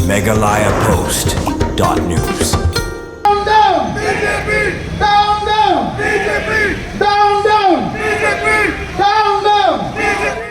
megalayapost.news. Down, down! BJP! Down, down! BJP! Down, down! BJP! Down, down! BJP!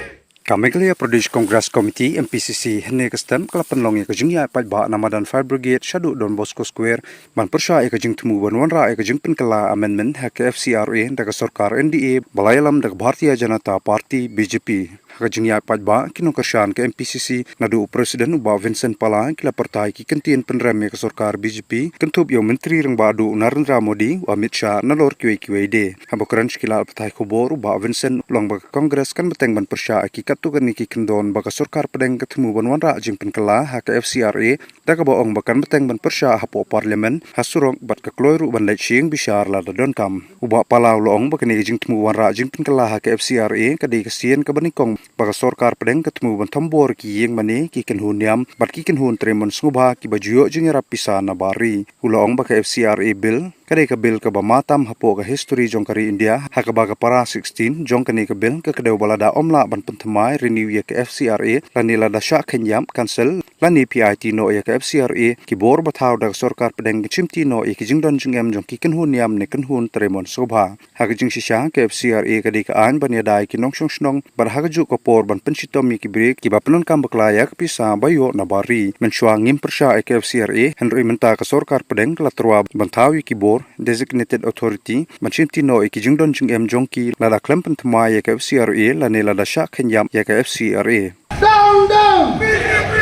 Kameglaya Pradesh Congress Committee MPCC hene kastem kalapan long ya kajing ya ba Namadan Fire Brigade Shadu Don Bosco Square ban persya ya kajing temu ban ra ya kajing penkala amendment hak FCRA daga sarkar NDA balayalam daga Bharatiya Janata Party BJP kajing ya ba kino kersyan ke MPCC nadu presiden uba Vincent Pala kila partai ki kentien penrem ya ke sarkar BJP kentub yo menteri rang badu Narendra Modi wa Amit Shah nalor kiwe de habokran kila partai kubor uba Vincent long ba Congress kan beteng ban persya ki tukan niki kendon baka sarkar pedeng ketemu banwan ra jing penkala hak FCRA daga baong bakan beteng ban persya hapo parlimen hasurong bat ka kloiru ban leching bishar la don kam uba palau loong bakani jing temu wan ra jing penkala hak FCRA kadi kesien ka banikong baka sarkar pedeng ketemu ban tambor ki yeng mani ki kenhuniam bat ki kenhun tremon sngubha ki bajuyo jing rapisa na bari uloong baka FCRA bill kadai ka bil ka bamatam hapo ka history jong kari India haka baga para 16 jong kani ka bil ka kadau balada omla ban pentemai renew ya ka FCRA lani lada syak kenyam cancel lani PIT no ya ka FCRA ki bor bathau da sarkar pedeng chimti no ya ki jingdon jingem jong ki kenhun niam ne kenhun tremon sobha haka jing sisha ka FCRA kadai ka an ban ya dai ki nong snong bar haka ju ko por ban pensitom ki break ki bapenon kam baklaya ka pisa bayo na bari menshwa ngim persya ka FCRA henry menta ka sarkar pedeng kalatrwa banthau ki bor designated authority manchimti no ikijingdon jingem jongki lada klempen tmaya ka FCRA lane lada syak kenyam ya ka FCRA Down, down! BJP!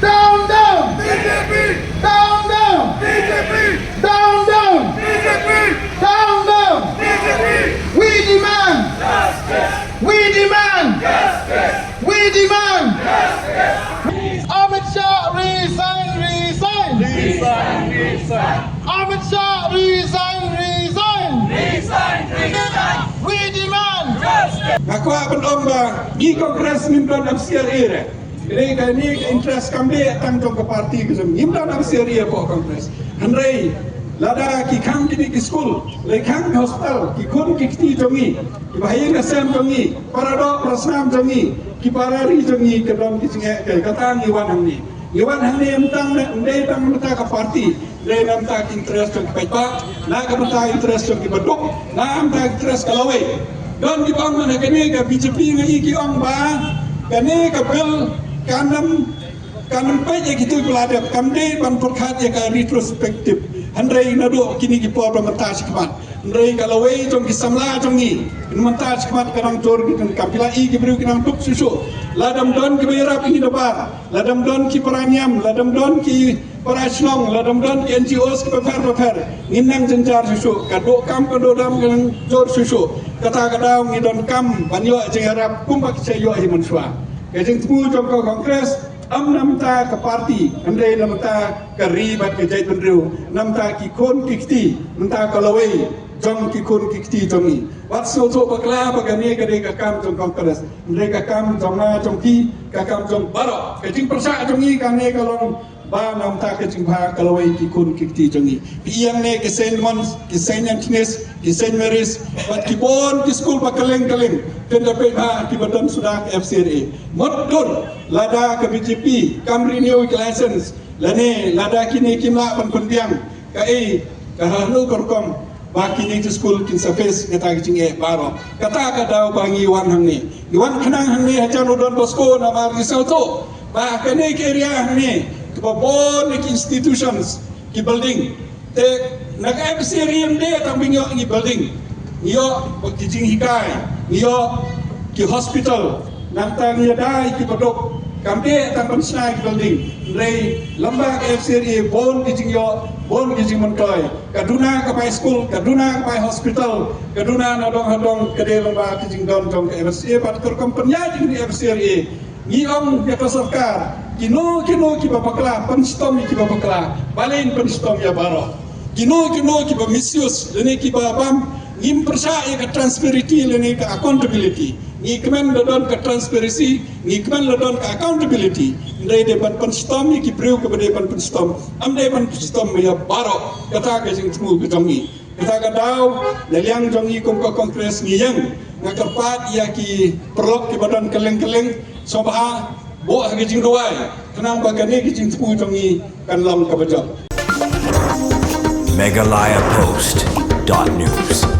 Down, down! BJP! Down, down! BJP! Down, down! BJP! Down, down! BJP! We demand justice! We demand justice! We demand justice! Amit Shah, resign, resign! Resign, resign! Amit Shah, resign, resign! Resign, resign! We demand justice! Aku akan omba di kongres mimpin FCRA re. Jadi ni interest kami tang jong ke parti kezem mimpin FCRA po kongres. Henry lada ki kang kini ki school, le kang hospital ki kun ki kiti jongi, ki bahaya nasam jongi, para dok prasnam jongi, ki parari jongi ke dom ki singe ke katang iwan hangni. Iwan hangni emtang ndai tang mata ka parti, ndai namta interest jong ki paipa, na ka mata interest jong ki beduk, na amta interest kalawai. Don di bang mana kene ka BJP ngai ki ong ba kene ka bel kanam peje gitu pelada kamde ban perkat ya ka retrospektif handrai nado kini ki por mentas kemat handrai kalau wei jong ki samla jong ni mentas kemat karang tor ki kapila i ki bru ki nang tuk susu ladam don ki bayarap ini dapat ladam don ki paranyam ladam don ki paraslong ladam don ki NGOs ki paper nginang jenjar susu kado kam kado dam kan jor susu kata-kata ngi don kam banyo jengarap kumpak sayo hi manswa kajeng temu jong ko kongres am namta ke parti andai namta ke ribat ke jait benru namta ki kon kikti namta kalawai jong ki kon kikti jongi wat so bakla bagane kade ka kam jong kongres andai ka kam jonga jongki ka kam jong baro kajeng persa jongi kane kalong ba namta ke jingha kalawai ki kon kikti jongi piang ne ke Saint Mons ki Saint Antonis ki Saint Mary's wat ki bon ki school bakaleng tenda PH ki badan sudah FCRA modul lada ke BJP kam renew ki license lane lada kini kimla pan pendiang ka halu korkom ba kini ki school kin surface kata ki jinge baro kata ka daw bangi wan hangni iwan khanang hangni hajan Don Bosco na mar risau to ba kene ki area hangni bon ki institutions ki building te nag FCRA de tambinyo ki building iyo ki jing hikai iyo ki hospital nantang ya dai ki padok kamde tan pensai ki building rei lamba FCRA bon ki jing yo bon ki jing montoy kaduna ka pai school kaduna ka pai hospital kaduna na dong kede lamba ki jing don jong FCRA pat kor kompanya jing di FCRA ni om ya sarkar kino ki babakla penstom ki babakla balain penstom ya baro kino ki ba misuse lene ki babam ngim persa ya ka transparency lene ka accountability ni kemen don ka transparency ni kemen don ka accountability ndai de ban penstom ki preu ke bade ban penstom am de ban penstom ya baro kata ka jing tmu ki jongi kata ka daw leliang jongi kom ko kongres ni yang ngakarpat ya ki perlok ki badan keleng-keleng sobha bo hagi jing ruai kenang bakan ni kicing tepu tongi kan long kabajak. Megalayapost.news